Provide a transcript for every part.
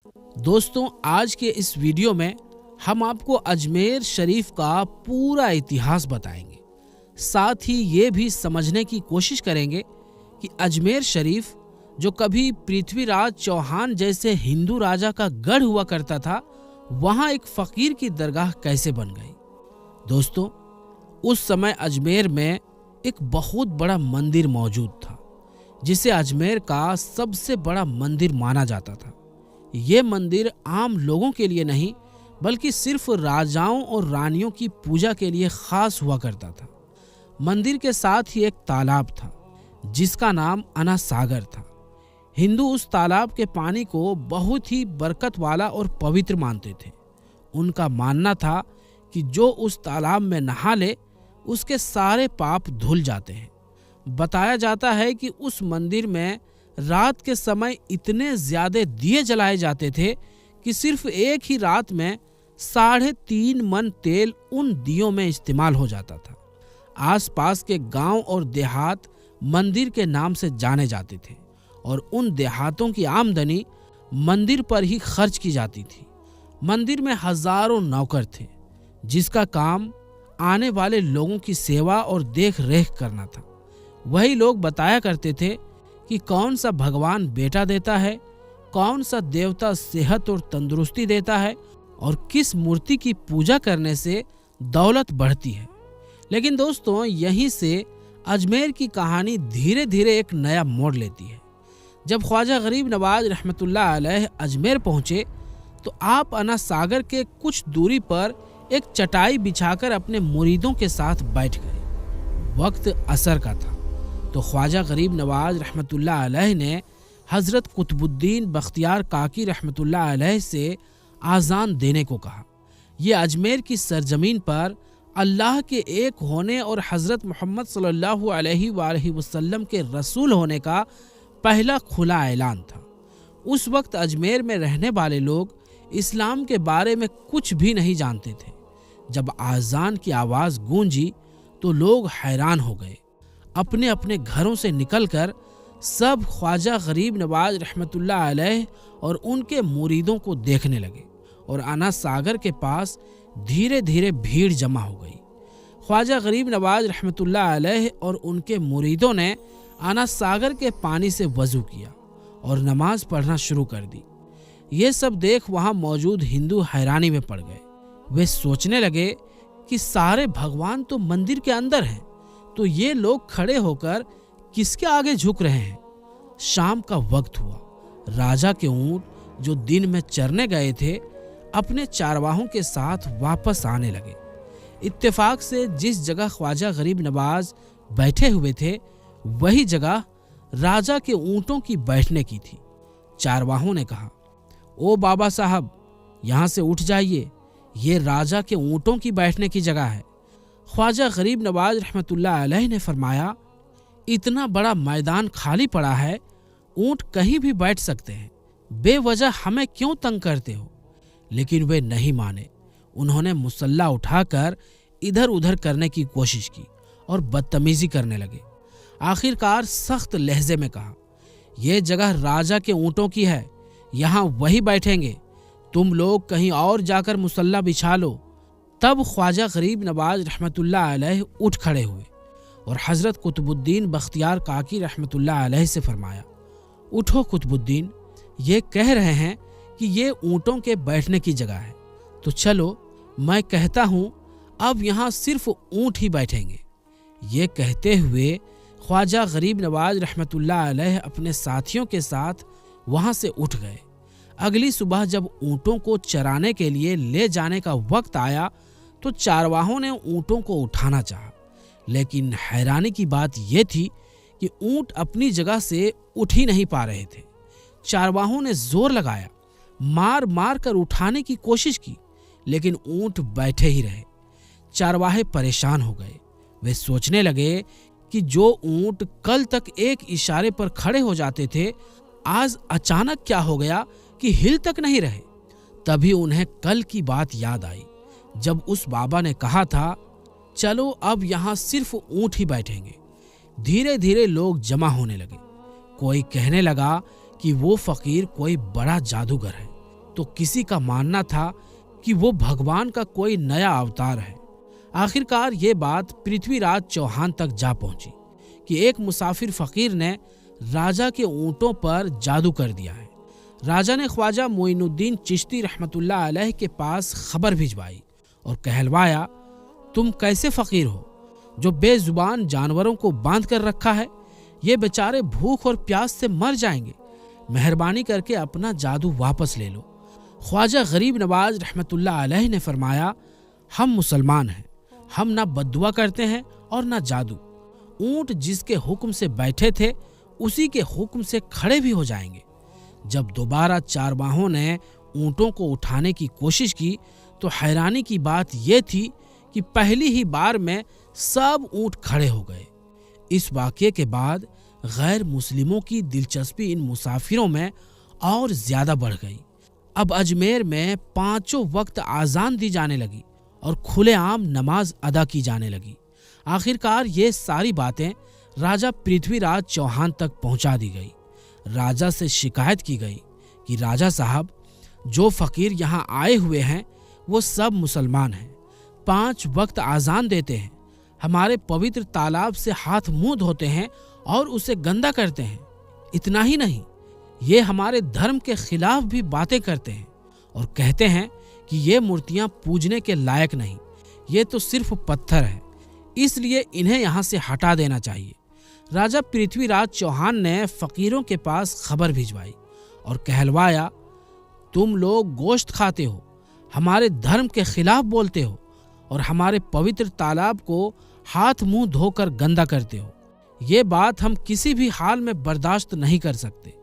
दोस्तों, आज के इस वीडियो में हम आपको अजमेर शरीफ का पूरा इतिहास बताएंगे। साथ ही ये भी समझने की कोशिश करेंगे कि अजमेर शरीफ, जो कभी पृथ्वीराज चौहान जैसे हिंदू राजा का गढ़ हुआ करता था, वहां एक फकीर की दरगाह कैसे बन गई। दोस्तों, उस समय अजमेर में एक बहुत बड़ा मंदिर मौजूद था, जिसे अजमेर का सबसे बड़ा मंदिर माना जाता था। ये मंदिर आम लोगों के लिए नहीं, बल्कि सिर्फ राजाओं और रानियों की पूजा के लिए खास हुआ करता था। मंदिर के साथ ही एक तालाब था, जिसका नाम अना सागर था। हिंदू उस तालाब के पानी को बहुत ही बरकत वाला और पवित्र मानते थे। उनका मानना था कि जो उस तालाब में नहा ले, उसके सारे पाप धुल जाते हैं। बताया जाता है कि उस मंदिर में रात के समय इतने ज्यादा दिए जलाए जाते थे कि सिर्फ एक ही रात में 3.5 मन तेल उन दियों में इस्तेमाल हो जाता था। आसपास के गांव और देहात मंदिर के नाम से जाने जाते थे और उन देहातों की आमदनी मंदिर पर ही खर्च की जाती थी। मंदिर में हजारों नौकर थे, जिसका काम आने वाले लोगों की सेवा और देख रेख करना था। वही लोग बताया करते थे कि कौन सा भगवान बेटा देता है, कौन सा देवता सेहत और तंदुरुस्ती देता है और किस मूर्ति की पूजा करने से दौलत बढ़ती है। लेकिन दोस्तों, यहीं से अजमेर की कहानी धीरे धीरे एक नया मोड़ लेती है। जब ख्वाजा गरीब नवाज रहमतुल्लाह अलैह अजमेर पहुंचे, तो आप अना सागर के कुछ दूरी पर एक चटाई बिछाकर अपने मुरीदों के साथ बैठ गए। वक्त असर का था, तो ख्वाजा गरीब नवाज रहमतुल्लाह अलैह ने हजरत कुतुबुद्दीन बख्तियार काकी रहमतुल्लाह अलैह से आज़ान देने को कहा। ये अजमेर की सरजमीन पर अल्लाह के एक होने और हजरत मोहम्मद सल्लल्लाहु अलैहि वसल्लम के रसूल होने का पहला खुला ऐलान था। उस वक्त अजमेर में रहने वाले लोग इस्लाम के बारे में कुछ भी नहीं जानते थे। जब आज़ान की आवाज़ गूंजी तो लोग हैरान हो गए। अपने अपने घरों से निकलकर सब ख्वाजा गरीब नवाज रहमतुल्लाह अलैह और उनके मुरीदों को देखने लगे और अना सागर के पास धीरे धीरे भीड़ जमा हो गई। ख्वाजा गरीब नवाज रहमतुल्लाह अलैह और उनके मुरीदों ने अना सागर के पानी से वजू किया और नमाज पढ़ना शुरू कर दी। ये सब देख वहां मौजूद हिंदू हैरानी में पड़ गए। वे सोचने लगे कि सारे भगवान तो मंदिर के अंदर हैं, तो ये लोग खड़े होकर किसके आगे झुक रहे हैं। शाम का वक्त हुआ। राजा के ऊंट, जो दिन में चरने गए थे, अपने चारवाहों के साथ वापस आने लगे। इत्तेफाक से जिस जगह ख्वाजा गरीब नवाज बैठे हुए थे, वही जगह राजा के ऊंटों की बैठने की थी। चारवाहों ने कहा, ओ बाबा साहब, यहाँ से उठ जाइए, ये राजा के ऊंटों की बैठने की जगह है। ख्वाजा गरीब नवाज रहमतुल्लाह अलैह ने फरमाया, इतना बड़ा मैदान खाली पड़ा है, ऊंट कहीं भी बैठ सकते हैं, बेवजह हमें क्यों तंग करते हो। लेकिन वे नहीं माने। उन्होंने मुसल्ला उठाकर इधर उधर करने की कोशिश की और बदतमीजी करने लगे। आखिरकार सख्त लहजे में कहा, यह जगह राजा के ऊंटों की है, यहाँ वही बैठेंगे, तुम लोग कहीं और जाकर मुसल्ला बिछा लो। तब ख्वाजा गरीब नवाज रहमतुल्लाह अलैह उठ खड़े हुए और हजरत कुतुबुद्दीन बख्तियार काकी रहमतुल्लाह अलैह से फरमाया, उठो कुतुबुद्दीन, ये कह रहे हैं कि ये ऊंटों के बैठने की जगह है, तो चलो मैं कहता हूँ अब यहाँ सिर्फ ऊंट ही बैठेंगे। ये कहते हुए ख्वाजा गरीब नवाज रहमतुल्लाह अलैह अपने साथियों के साथ वहाँ से उठ गए। अगली सुबह जब ऊंटों को चराने के लिए ले जाने का वक्त आया, तो चारवाहों ने ऊंटों को उठाना चाहा, लेकिन हैरानी की बात यह थी कि ऊंट अपनी जगह से उठ ही नहीं पा रहे थे। चारवाहों ने जोर लगाया, मार मार कर उठाने की कोशिश की, लेकिन ऊंट बैठे ही रहे। चारवाहे परेशान हो गए। वे सोचने लगे कि जो ऊंट कल तक एक इशारे पर खड़े हो जाते थे, आज अचानक क्या हो गया कि हिल तक नहीं रहे। तभी उन्हें कल की बात याद आई, जब उस बाबा ने कहा था, चलो अब यहाँ सिर्फ ऊंट ही बैठेंगे। धीरे धीरे लोग जमा होने लगे। कोई कहने लगा कि वो फकीर कोई बड़ा जादूगर है, तो किसी का मानना था कि वो भगवान का कोई नया अवतार है। आखिरकार ये बात पृथ्वीराज चौहान तक जा पहुंची कि एक मुसाफिर फकीर ने राजा के ऊंटों पर जादू कर दिया है। राजा ने ख्वाजा मोइनुद्दीन चिश्ती रहमतुल्लाह अलैह के पास खबर भिजवाई और कहलवाया, तुम कैसे फकीर हो जो बेजुबान जानवरों को बांध कर रखा है? ये बेचारे भूख और प्यास से मर जाएंगे। मेहरबानी करके अपना जादू वापस ले लो। ख्वाजा गरीब नवाज रहमतुल्लाह अलैह ने फरमाया, हम मुसलमान हैं, हम ना बद्दुआ करते हैं और ना जादू। ऊंट जिसके हुक्म से बैठे थे उसी के हुक्म से खड़े भी हो जाएंगे। जब दोबारा चारवाहों ने ऊंटों को उठाने की कोशिश की तो हैरानी की बात यह थी कि पहली ही बार में सब ऊंट खड़े हो गए। इस वाक़ये के बाद गैर मुस्लिमों की दिलचस्पी इन मुसाफिरों में और ज्यादा बढ़ गई। अब अजमेर में 5 वक्त आज़ान दी जाने लगी और खुलेआम नमाज अदा की जाने लगी। आखिरकार ये सारी बातें राजा पृथ्वीराज चौहान तक पहुंचा दी गई। राजा से शिकायत की गई कि राजा साहब, जो फकीर यहाँ आए हुए हैं वो सब मुसलमान हैं, 5 वक्त आज़ान देते हैं, हमारे पवित्र तालाब से हाथ मुंह धोते हैं और उसे गंदा करते हैं। इतना ही नहीं, ये हमारे धर्म के खिलाफ भी बातें करते हैं और कहते हैं कि ये मूर्तियां पूजने के लायक नहीं, ये तो सिर्फ पत्थर है, इसलिए इन्हें यहाँ से हटा देना चाहिए। राजा पृथ्वीराज चौहान ने फकीरों के पास खबर भिजवाई और कहलवाया, तुम लोग गोश्त खाते हो, हमारे धर्म के खिलाफ बोलते हो और हमारे पवित्र तालाब को हाथ मुंह धोकर गंदा करते हो। ये बात हम किसी भी हाल में बर्दाश्त नहीं कर सकते,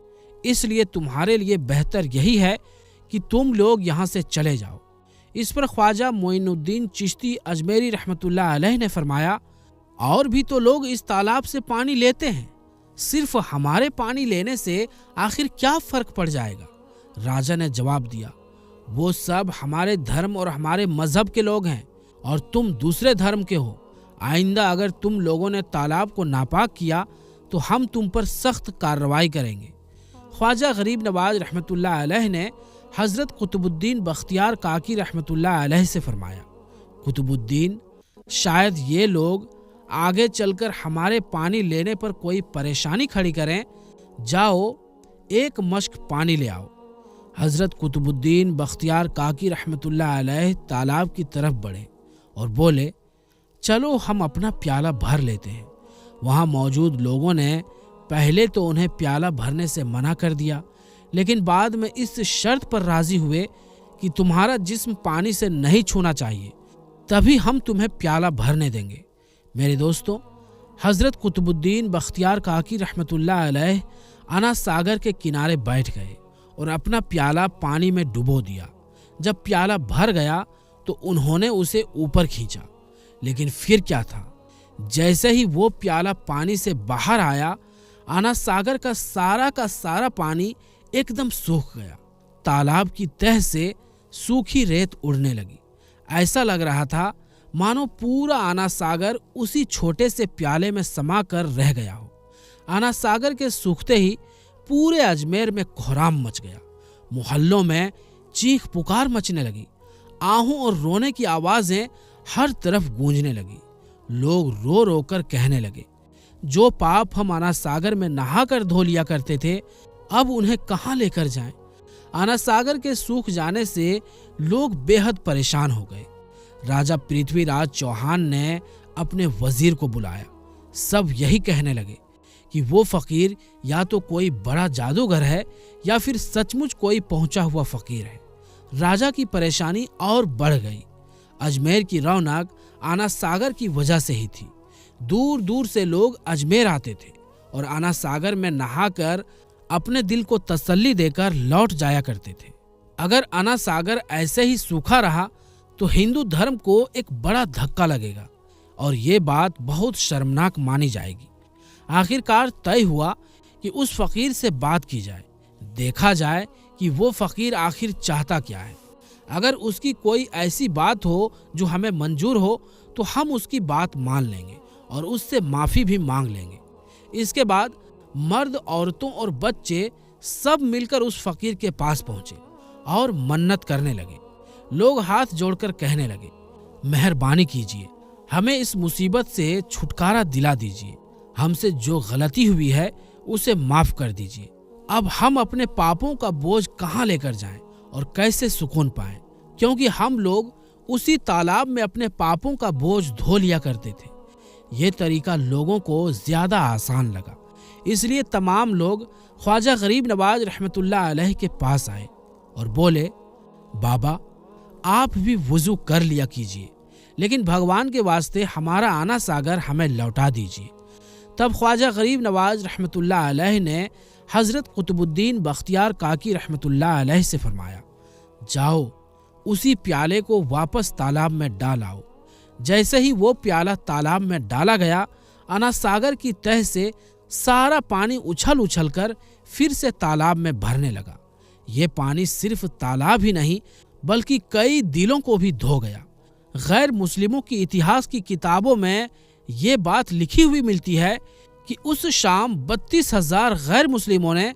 इसलिए तुम्हारे लिए बेहतर यही है कि तुम लोग यहाँ से चले जाओ। इस पर ख्वाजा मोइनुद्दीन चिश्ती अजमेरी रहमतुल्लाह अलैह ने फरमाया, और भी तो लोग इस तालाब से पानी लेते हैं, सिर्फ हमारे पानी लेने से आखिर क्या फर्क पड़ जाएगा? राजा ने जवाब दिया, वो सब हमारे धर्म और हमारे मजहब के लोग हैं और तुम दूसरे धर्म के हो। आइंदा अगर तुम लोगों ने तालाब को नापाक किया तो हम तुम पर सख्त कार्रवाई करेंगे। ख्वाजा गरीब नवाज रहमतुल्लाह अलैह ने हजरत कुतुबुद्दीन बख्तियार काकी रहमतुल्लाह अलैह से फरमाया, कुतुबुद्दीन, शायद ये लोग आगे चलकर हमारे पानी लेने पर कोई परेशानी खड़ी करें, जाओ एक मश्क पानी ले आओ। हजरत कुतुबुद्दीन बख्तियार काकी रहमतुल्लाह अलैह तालाब की तरफ बढ़े और बोले, चलो हम अपना प्याला भर लेते हैं। वहाँ मौजूद लोगों ने पहले तो उन्हें प्याला भरने से मना कर दिया, लेकिन बाद में इस शर्त पर राजी हुए कि तुम्हारा जिस्म पानी से नहीं छूना चाहिए, तभी हम तुम्हें प्याला भरने देंगे। मेरे दोस्तों, हजरत कुतुबुद्दीन बख्तियार काकी रहमतुल्लाह अलैह अना सागर के किनारे बैठ गए और अपना प्याला पानी में डुबो दिया। जब प्याला भर गया तो उन्होंने उसे ऊपर खींचा, लेकिन फिर क्या था, जैसे ही वो प्याला पानी से बाहर आया, आना सागर का सारा पानी एकदम सूख गया। तालाब की तह से सूखी रेत उड़ने लगी। ऐसा लग रहा था मानो पूरा आना सागर उसी छोटे से प्याले में समा कर रह गया हो। आना सागर के सूखते ही पूरे अजमेर में कोहराम मच गया। मोहल्लों में चीख पुकार मचने लगी। आहूं और रोने की आवाजें हर तरफ गूंजने लगी। लोग रो रो कर कहने लगे, जो पाप हम आना सागर में नहा कर धो लिया करते थे, अब उन्हें कहाँ लेकर जाएं? आना सागर के सूख जाने से लोग बेहद परेशान हो गए। राजा पृथ्वीराज चौहान ने अपने वजीर को बुलाया। सब यही कहने लगे कि वो फकीर या तो कोई बड़ा जादूगर है या फिर सचमुच कोई पहुंचा हुआ फकीर है। राजा की परेशानी और बढ़ गई। अजमेर की रौनक आना सागर की वजह से ही थी। दूर दूर से लोग अजमेर आते थे और आना सागर में नहाकर अपने दिल को तसल्ली देकर लौट जाया करते थे। अगर आना सागर ऐसे ही सूखा रहा तो हिंदू धर्म को एक बड़ा धक्का लगेगा और ये बात बहुत शर्मनाक मानी जाएगी। आखिरकार तय हुआ कि उस फकीर से बात की जाए, देखा जाए कि वो फकीर आखिर चाहता क्या है। अगर उसकी कोई ऐसी बात हो जो हमें मंजूर हो तो हम उसकी बात मान लेंगे और उससे माफ़ी भी मांग लेंगे। इसके बाद मर्द, औरतों और बच्चे सब मिलकर उस फकीर के पास पहुंचे और मन्नत करने लगे। लोग हाथ जोड़कर कहने लगे, मेहरबानी कीजिए, हमें इस मुसीबत से छुटकारा दिला दीजिए, हमसे जो गलती हुई है उसे माफ कर दीजिए। अब हम अपने पापों का बोझ कहाँ लेकर जाएं और कैसे सुकून पाएं, क्योंकि हम लोग उसी तालाब में अपने पापों का बोझ धो लिया करते थे। ये तरीका लोगों को ज्यादा आसान लगा, इसलिए तमाम लोग ख्वाजा गरीब नवाज रहमतुल्लाह अलैह के पास आए और बोले, बाबा आप भी वुजू कर लिया कीजिए, लेकिन भगवान के वास्ते हमारा आना सागर हमें लौटा दीजिए। तब ख्वाजा गरीब नवाज रहमतुल्लाह अलैह ने हजरत कुतुबुद्दीन बख्तियार काकी रहमतुल्लाह अलैह से फरमाया, जाओ उसी प्याले को वापस तालाब में डाल आओ। जैसे ही वो प्याला तालाब में डाला गया, आना सागर की तह से सारा पानी उछल उछल कर फिर से तालाब में भरने लगा। ये पानी सिर्फ तालाब ही नहीं बल्कि कई दिलों को भी धो गया। गैर मुस्लिमों की इतिहास की किताबों में ये बात लिखी हुई मिलती है कि उस शाम 32,000 गैर मुस्लिमों ने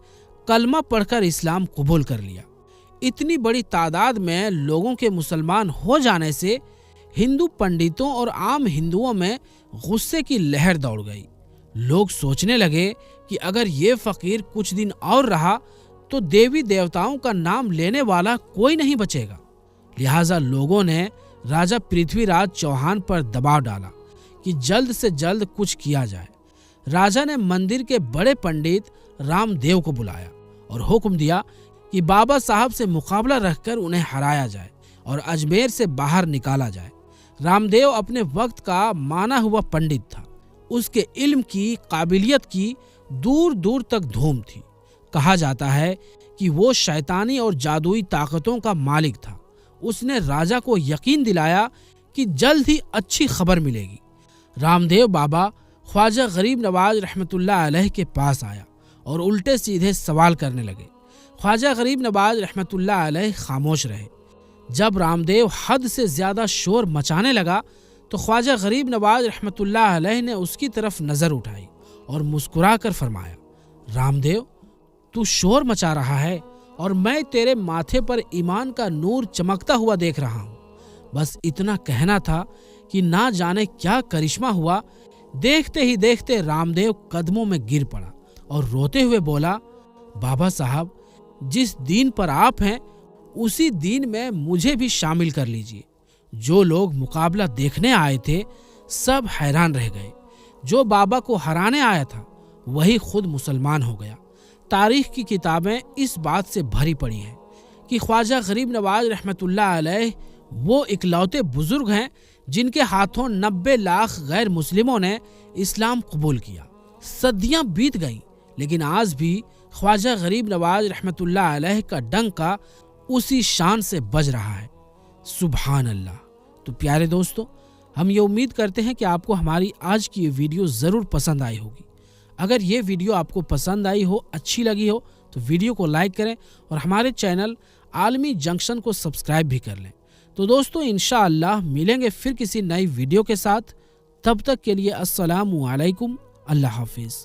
कलमा पढ़कर इस्लाम कबूल कर लिया। इतनी बड़ी तादाद में लोगों के मुसलमान हो जाने से हिंदू पंडितों और आम हिंदुओं में गुस्से की लहर दौड़ गई। लोग सोचने लगे कि अगर ये फकीर कुछ दिन और रहा तो देवी देवताओं का नाम लेने वाला कोई नहीं बचेगा। लिहाजा लोगों ने राजा पृथ्वीराज चौहान पर दबाव डाला कि जल्द से जल्द कुछ किया जाए। राजा ने मंदिर के बड़े पंडित रामदेव को बुलाया और हुक्म दिया कि बाबा साहब से मुकाबला रखकर उन्हें हराया जाए और अजमेर से बाहर निकाला जाए। रामदेव अपने वक्त का माना हुआ पंडित था। उसके इल्म की, काबिलियत की दूर दूर तक धूम थी। कहा जाता है कि वो शैतानी और जादुई ताकतों का मालिक था। उसने राजा को यकीन दिलाया कि जल्द ही अच्छी खबर मिलेगी। रामदेव बाबा ख्वाजा गरीब नवाज रहमतुल्लाह अलैह के पास आया और उल्टे सीधे सवाल करने लगे। ख्वाजा गरीब नवाज रहमतुल्लाह अलैह खामोश रहे। जब रामदेव हद से ज्यादा शोर मचाने लगा तो ख्वाजा गरीब नवाज रहमतुल्लाह अलैह ने उसकी तरफ नजर उठाई और मुस्कुरा कर फरमाया, रामदेव तू शोर मचा रहा है और मैं तेरे माथे पर ईमान का नूर चमकता हुआ देख रहा हूँ। बस इतना कहना था कि ना जाने क्या करिश्मा हुआ। देखते ही देखते रामदेव कदमों में गिर पड़ा और रोते हुए बोला, बाबा साहब जिस दीन पर आप हैं उसी दीन में मुझे भी शामिल कर लीजिए। जो लोग मुकाबला देखने आए थे सब हैरान रह गए। जो बाबा को हराने आया था वही खुद मुसलमान हो गया। तारीख की किताबें इस बात से भरी पड़ी हैं कि ख्वाजा गरीब नवाज रहमतुल्लाह अलैह वो इकलौते बुजुर्ग हैं जिनके हाथों 90 लाख गैर मुस्लिमों ने इस्लाम कबूल किया। सदियां बीत गईं, लेकिन आज भी ख्वाजा गरीब नवाज रहमतुल्लाह अलैह का डंका उसी शान से बज रहा है। सुभान अल्लाह। तो प्यारे दोस्तों, हम ये उम्मीद करते हैं कि आपको हमारी आज की ये वीडियो ज़रूर पसंद आई होगी। अगर ये वीडियो आपको पसंद आई हो, अच्छी लगी हो, तो वीडियो को लाइक करें और हमारे चैनल आलमी जंक्शन को सब्सक्राइब भी कर लें। तो दोस्तों, इंशाअल्लाह मिलेंगे फिर किसी नई वीडियो के साथ। तब तक के लिए अस्सलामु अलैकुम, अल्लाह हाफिज़।